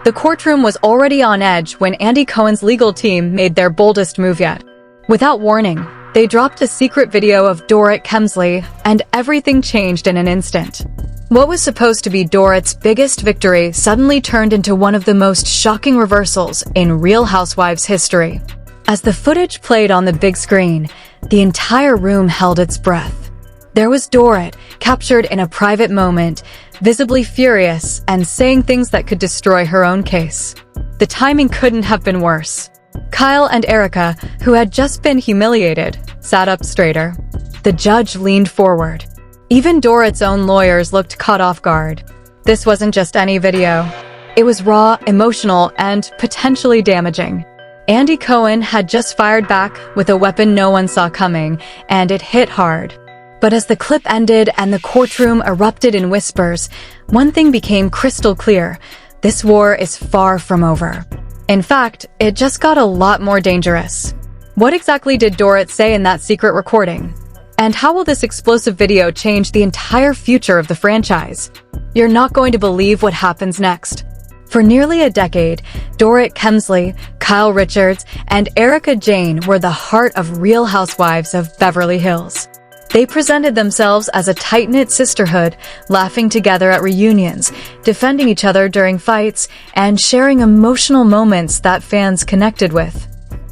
The courtroom was already on edge when Andy Cohen's legal team made their boldest move yet. Without warning, they dropped a secret video of Dorit Kemsley, and everything changed in an instant. What was supposed to be Dorit's biggest victory suddenly turned into one of the most shocking reversals in Real Housewives history. As the footage played on the big screen, the entire room held its breath. There was Dorit, captured in a private moment, visibly furious and saying things that could destroy her own case. The timing couldn't have been worse. Kyle and Erica, who had just been humiliated, sat up straighter. The judge leaned forward. Even Dorit's own lawyers looked caught off guard. This wasn't just any video. It was raw, emotional, and potentially damaging. Andy Cohen had just fired back with a weapon no one saw coming, and it hit hard. But as the clip ended and the courtroom erupted in whispers, one thing became crystal clear: this war is far from over. In fact, it just got a lot more dangerous. What exactly did Dorit say in that secret recording? And how will this explosive video change the entire future of the franchise? You're not going to believe what happens next. For nearly a decade, Dorit Kemsley, Kyle Richards, and Erica Jane were the heart of Real Housewives of Beverly Hills. They presented themselves as a tight-knit sisterhood, laughing together at reunions, defending each other during fights, and sharing emotional moments that fans connected with.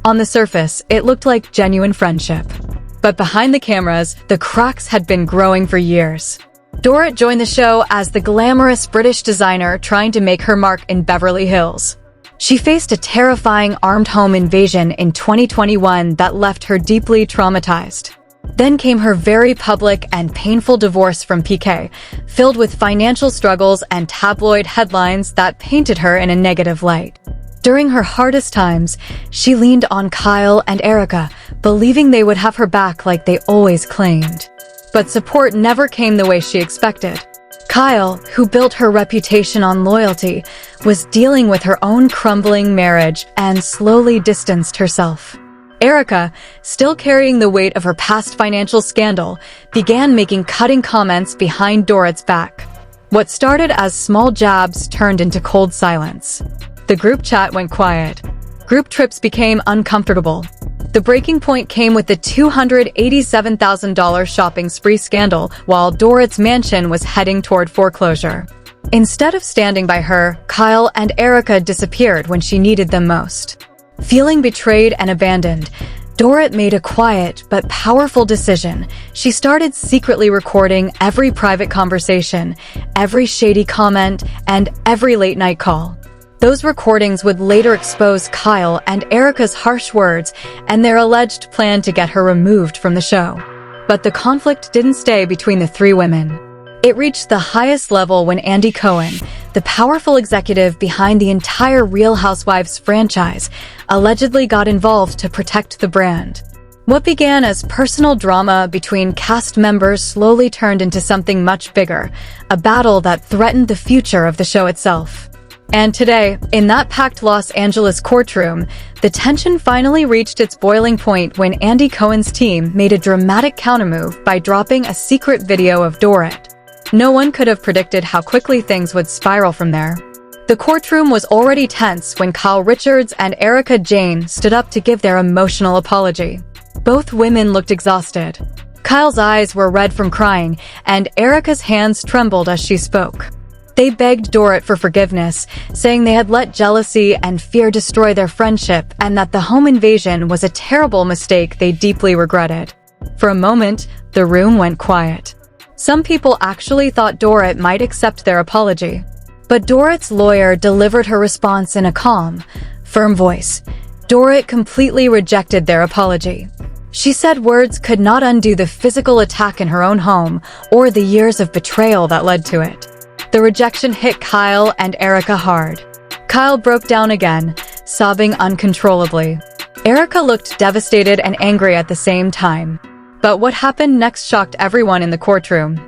On the surface, it looked like genuine friendship. But behind the cameras, the cracks had been growing for years. Dorit joined the show as the glamorous British designer trying to make her mark in Beverly Hills. She faced a terrifying armed home invasion in 2021 that left her deeply traumatized. Then came her very public and painful divorce from PK, filled with financial struggles and tabloid headlines that painted her in a negative light. During her hardest times, she leaned on Kyle and Erica, believing they would have her back like they always claimed. But support never came the way she expected. Kyle, who built her reputation on loyalty, was dealing with her own crumbling marriage and slowly distanced herself. Erica, still carrying the weight of her past financial scandal, began making cutting comments behind Dorit's back. What started as small jabs turned into cold silence. The group chat went quiet. Group trips became uncomfortable. The breaking point came with the $287,000 shopping spree scandal while Dorit's mansion was heading toward foreclosure. Instead of standing by her, Kyle and Erica disappeared when she needed them most. Feeling betrayed and abandoned, Dorit made a quiet but powerful decision. She started secretly recording every private conversation, every shady comment, and every late-night call. Those recordings would later expose Kyle and Erica's harsh words and their alleged plan to get her removed from the show. But the conflict didn't stay between the three women. It reached the highest level when Andy Cohen, the powerful executive behind the entire Real Housewives franchise, allegedly got involved to protect the brand. What began as personal drama between cast members slowly turned into something much bigger, a battle that threatened the future of the show itself. And today, in that packed Los Angeles courtroom, the tension finally reached its boiling point when Andy Cohen's team made a dramatic countermove by dropping a secret video of Dorit. No one could have predicted how quickly things would spiral from there. The courtroom was already tense when Kyle Richards and Erica Jane stood up to give their emotional apology. Both women looked exhausted. Kyle's eyes were red from crying, and Erica's hands trembled as she spoke. They begged Dorit for forgiveness, saying they had let jealousy and fear destroy their friendship and that the home invasion was a terrible mistake they deeply regretted. For a moment, the room went quiet. Some people actually thought Dorit might accept their apology. But Dorit's lawyer delivered her response in a calm, firm voice. Dorit completely rejected their apology. She said words could not undo the physical attack in her own home or the years of betrayal that led to it. The rejection hit Kyle and Erica hard. Kyle broke down again, sobbing uncontrollably. Erica looked devastated and angry at the same time. But what happened next shocked everyone in the courtroom.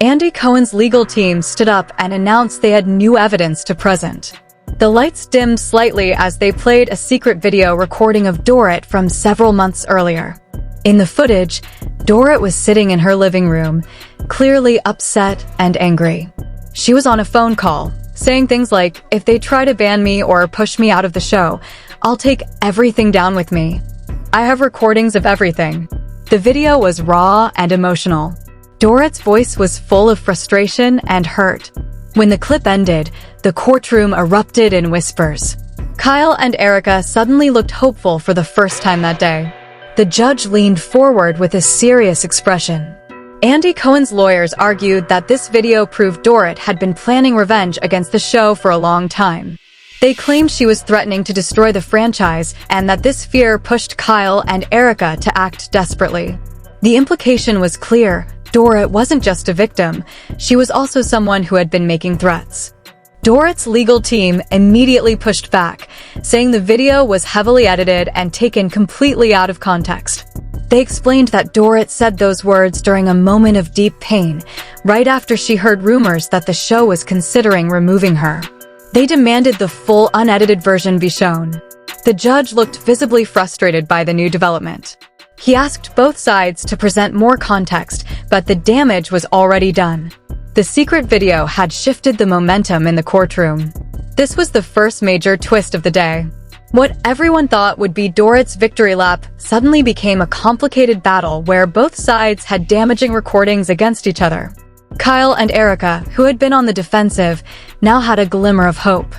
Andy Cohen's legal team stood up and announced they had new evidence to present. The lights dimmed slightly as they played a secret video recording of Dorit from several months earlier. In the footage, Dorit was sitting in her living room, clearly upset and angry. She was on a phone call, saying things like, "If they try to ban me or push me out of the show, I'll take everything down with me. I have recordings of everything." The video was raw and emotional. Dorit's voice was full of frustration and hurt. When the clip ended, the courtroom erupted in whispers. Kyle and Erica suddenly looked hopeful for the first time that day. The judge leaned forward with a serious expression. Andy Cohen's lawyers argued that this video proved Dorit had been planning revenge against the show for a long time. They claimed she was threatening to destroy the franchise and that this fear pushed Kyle and Erica to act desperately. The implication was clear. Dorit wasn't just a victim, she was also someone who had been making threats. Dorit's legal team immediately pushed back, saying the video was heavily edited and taken completely out of context. They explained that Dorit said those words during a moment of deep pain, right after she heard rumors that the show was considering removing her. They demanded the full unedited version be shown. The judge looked visibly frustrated by the new development. He asked both sides to present more context, but the damage was already done. The secret video had shifted the momentum in the courtroom. This was the first major twist of the day. What everyone thought would be Dorit's victory lap suddenly became a complicated battle where both sides had damaging recordings against each other. Kyle and Erica, who had been on the defensive, now had a glimmer of hope.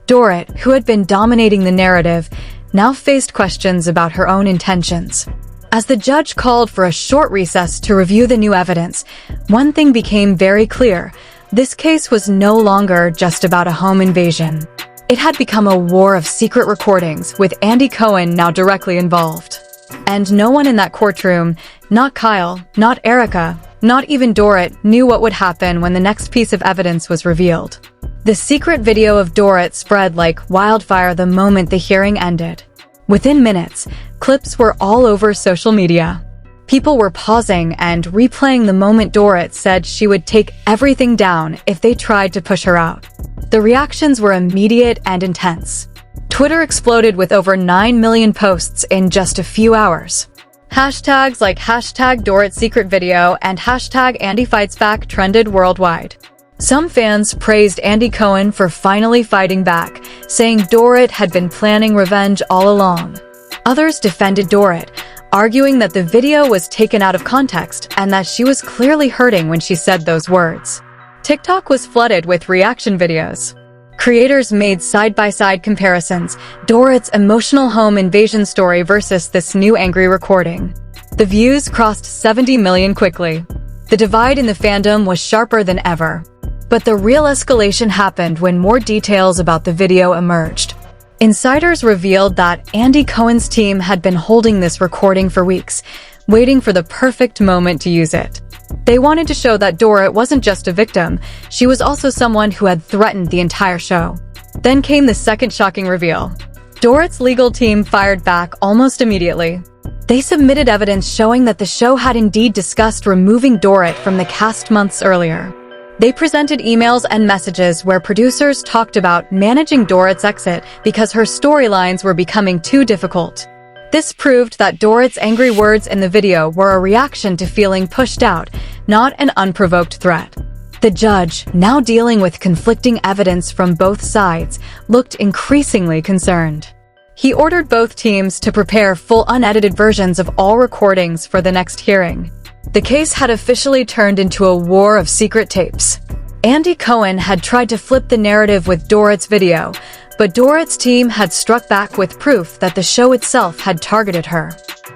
Dorit, who had been dominating the narrative, now faced questions about her own intentions. As the judge called for a short recess to review the new evidence, one thing became very clear. This case was no longer just about a home invasion. It had become a war of secret recordings, with Andy Cohen now directly involved. And no one in that courtroom, not Kyle, not Erica, not even Dorit, knew what would happen when the next piece of evidence was revealed. The secret video of Dorit spread like wildfire the moment the hearing ended. Within minutes, clips were all over social media. People were pausing and replaying the moment Dorit said she would take everything down if they tried to push her out. The reactions were immediate and intense. Twitter exploded with over 9 million posts in just a few hours. Hashtags like #DoritSecretVideo and #AndyFightsBack trended worldwide. Some fans praised Andy Cohen for finally fighting back, saying Dorit had been planning revenge all along. Others defended Dorit, arguing that the video was taken out of context and that she was clearly hurting when she said those words. TikTok was flooded with reaction videos. Creators made side-by-side comparisons, Dorit's emotional home invasion story versus this new angry recording. The views crossed 70 million quickly. The divide in the fandom was sharper than ever. But the real escalation happened when more details about the video emerged. Insiders revealed that Andy Cohen's team had been holding this recording for weeks, waiting for the perfect moment to use it. They wanted to show that Dorit wasn't just a victim, she was also someone who had threatened the entire show. Then came the second shocking reveal. Dorit's legal team fired back almost immediately. They submitted evidence showing that the show had indeed discussed removing Dorit from the cast months earlier. They presented emails and messages where producers talked about managing Dorit's exit because her storylines were becoming too difficult. This proved that Dorit's angry words in the video were a reaction to feeling pushed out, not an unprovoked threat. The judge, now dealing with conflicting evidence from both sides, looked increasingly concerned. He ordered both teams to prepare full unedited versions of all recordings for the next hearing. The case had officially turned into a war of secret tapes. Andy Cohen had tried to flip the narrative with Dorit's video, but Dorit's team had struck back with proof that the show itself had targeted her.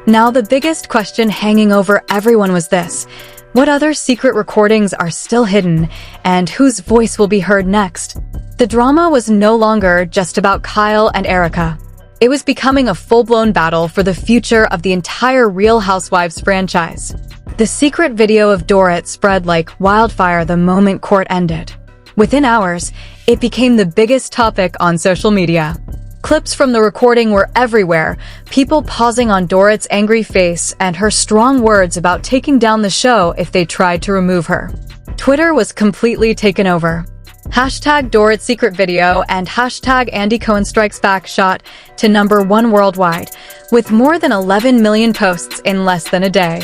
Now the biggest question hanging over everyone was this: what other secret recordings are still hidden, and whose voice will be heard next? The drama was no longer just about Kyle and Erica. It was becoming a full-blown battle for the future of the entire Real Housewives franchise. The secret video of Dorit spread like wildfire the moment court ended. Within hours, it became the biggest topic on social media. Clips from the recording were everywhere, people pausing on Dorit's angry face and her strong words about taking down the show if they tried to remove her. Twitter was completely taken over. #DoritSecretVideo and #AndyCohenStrikesBack shot to #1 worldwide, with more than 11 million posts in less than a day.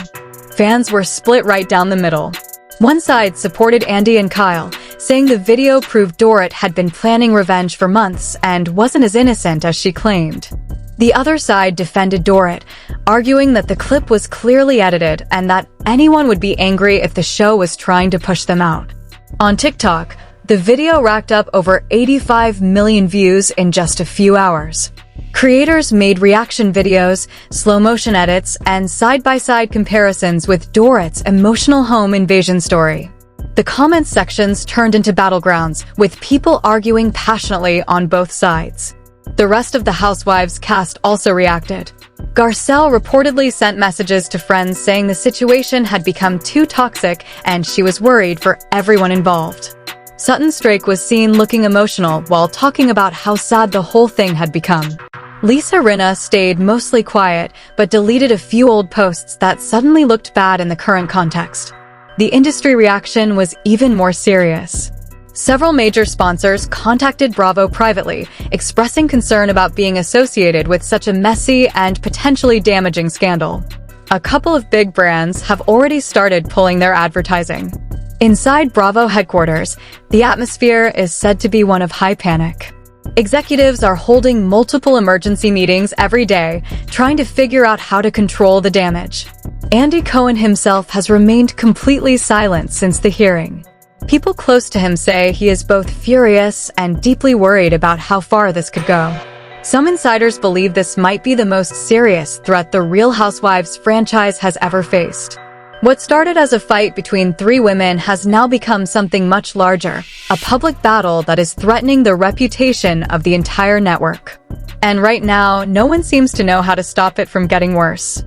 Fans were split right down the middle. One side supported Andy and Kyle, saying the video proved Dorit had been planning revenge for months and wasn't as innocent as she claimed. The other side defended Dorit, arguing that the clip was clearly edited and that anyone would be angry if the show was trying to push them out. On TikTok, the video racked up over 85 million views in just a few hours. Creators made reaction videos, slow-motion edits, and side-by-side comparisons with Dorit's emotional home invasion story. The comments sections turned into battlegrounds, with people arguing passionately on both sides. The rest of the Housewives cast also reacted. Garcelle reportedly sent messages to friends saying the situation had become too toxic and she was worried for everyone involved. Sutton Strake was seen looking emotional while talking about how sad the whole thing had become. Lisa Rinna stayed mostly quiet, but deleted a few old posts that suddenly looked bad in the current context. The industry reaction was even more serious. Several major sponsors contacted Bravo privately, expressing concern about being associated with such a messy and potentially damaging scandal. A couple of big brands have already started pulling their advertising. Inside Bravo headquarters, the atmosphere is said to be one of high panic. Executives are holding multiple emergency meetings every day, trying to figure out how to control the damage. Andy Cohen himself has remained completely silent since the hearing. People close to him say he is both furious and deeply worried about how far this could go. Some insiders believe this might be the most serious threat the Real Housewives franchise has ever faced. What started as a fight between three women has now become something much larger, a public battle that is threatening the reputation of the entire network. And right now, no one seems to know how to stop it from getting worse.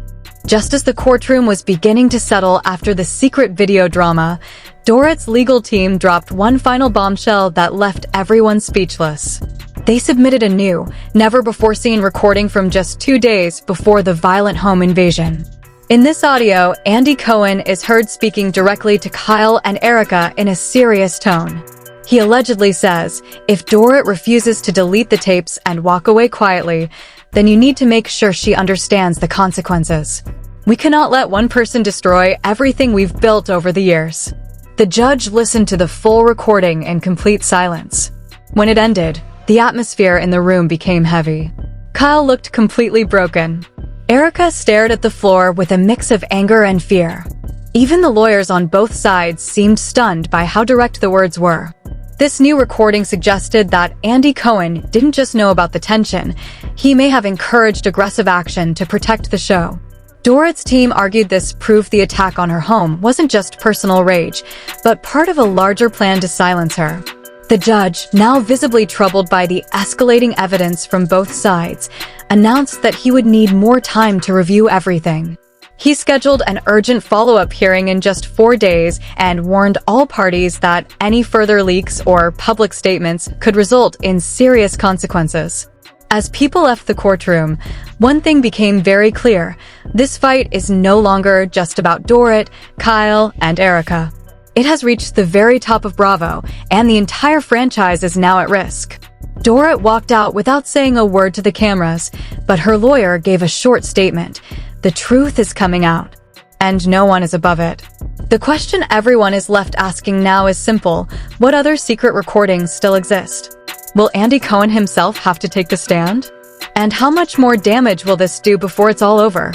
Just as the courtroom was beginning to settle after the secret video drama, Dorit's legal team dropped one final bombshell that left everyone speechless. They submitted a new, never-before-seen recording from just 2 days before the violent home invasion. In this audio, Andy Cohen is heard speaking directly to Kyle and Erica in a serious tone. He allegedly says, if Dorit refuses to delete the tapes and walk away quietly, then you need to make sure she understands the consequences. We cannot let one person destroy everything we've built over the years. The judge listened to the full recording in complete silence. When it ended, the atmosphere in the room became heavy. Kyle looked completely broken. Erica stared at the floor with a mix of anger and fear. Even the lawyers on both sides seemed stunned by how direct the words were. This new recording suggested that Andy Cohen didn't just know about the tension, he may have encouraged aggressive action to protect the show. Dorit's team argued this proved the attack on her home wasn't just personal rage, but part of a larger plan to silence her. The judge, now visibly troubled by the escalating evidence from both sides, announced that he would need more time to review everything. He scheduled an urgent follow-up hearing in just 4 days and warned all parties that any further leaks or public statements could result in serious consequences. As people left the courtroom, one thing became very clear. This fight is no longer just about Dorit, Kyle, and Erica. It has reached the very top of Bravo, and the entire franchise is now at risk. Dorit walked out without saying a word to the cameras, but her lawyer gave a short statement. The truth is coming out, and no one is above it. The question everyone is left asking now is simple: what other secret recordings still exist? Will Andy Cohen himself have to take the stand? And how much more damage will this do before it's all over?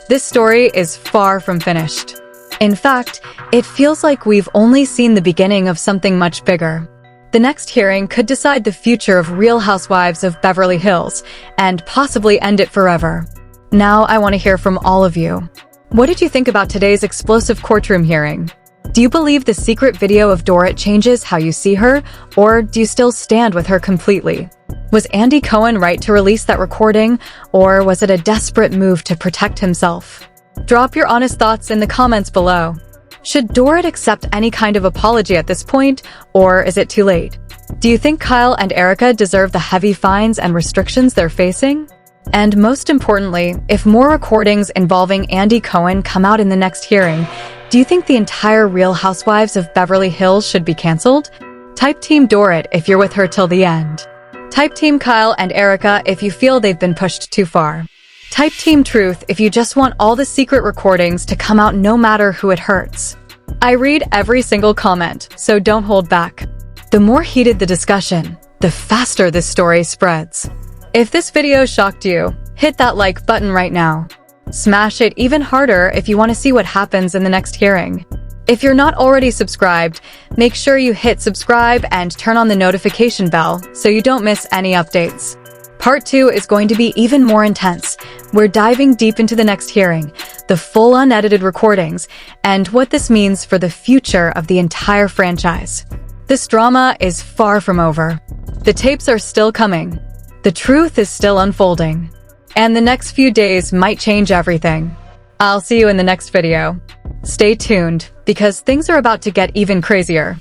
This story is far from finished. In fact, it feels like we've only seen the beginning of something much bigger. The next hearing could decide the future of Real Housewives of Beverly Hills, and possibly end it forever. Now I want to hear from all of you. What did you think about today's explosive courtroom hearing? Do you believe the secret video of Dorit changes how you see her, or do you still stand with her completely? Was Andy Cohen right to release that recording, or was it a desperate move to protect himself? Drop your honest thoughts in the comments below. Should Dorit accept any kind of apology at this point, or is it too late? Do you think Kyle and Erica deserve the heavy fines and restrictions they're facing? And most importantly, if more recordings involving Andy Cohen come out in the next hearing, do you think the entire Real Housewives of Beverly Hills should be canceled? Type Team Dorit if you're with her till the end. Type Team Kyle and Erica if you feel they've been pushed too far. Type Team Truth if you just want all the secret recordings to come out no matter who it hurts. I read every single comment, so don't hold back. The more heated the discussion, the faster this story spreads. If this video shocked you, hit that like button right now. Smash it even harder if you want to see what happens in the next hearing. If you're not already subscribed, make sure you hit subscribe and turn on the notification bell so you don't miss any updates. Part 2 is going to be even more intense. We're diving deep into the next hearing, the full unedited recordings, and what this means for the future of the entire franchise. This drama is far from over. The tapes are still coming. The truth is still unfolding. And the next few days might change everything. I'll see you in the next video. Stay tuned, because things are about to get even crazier.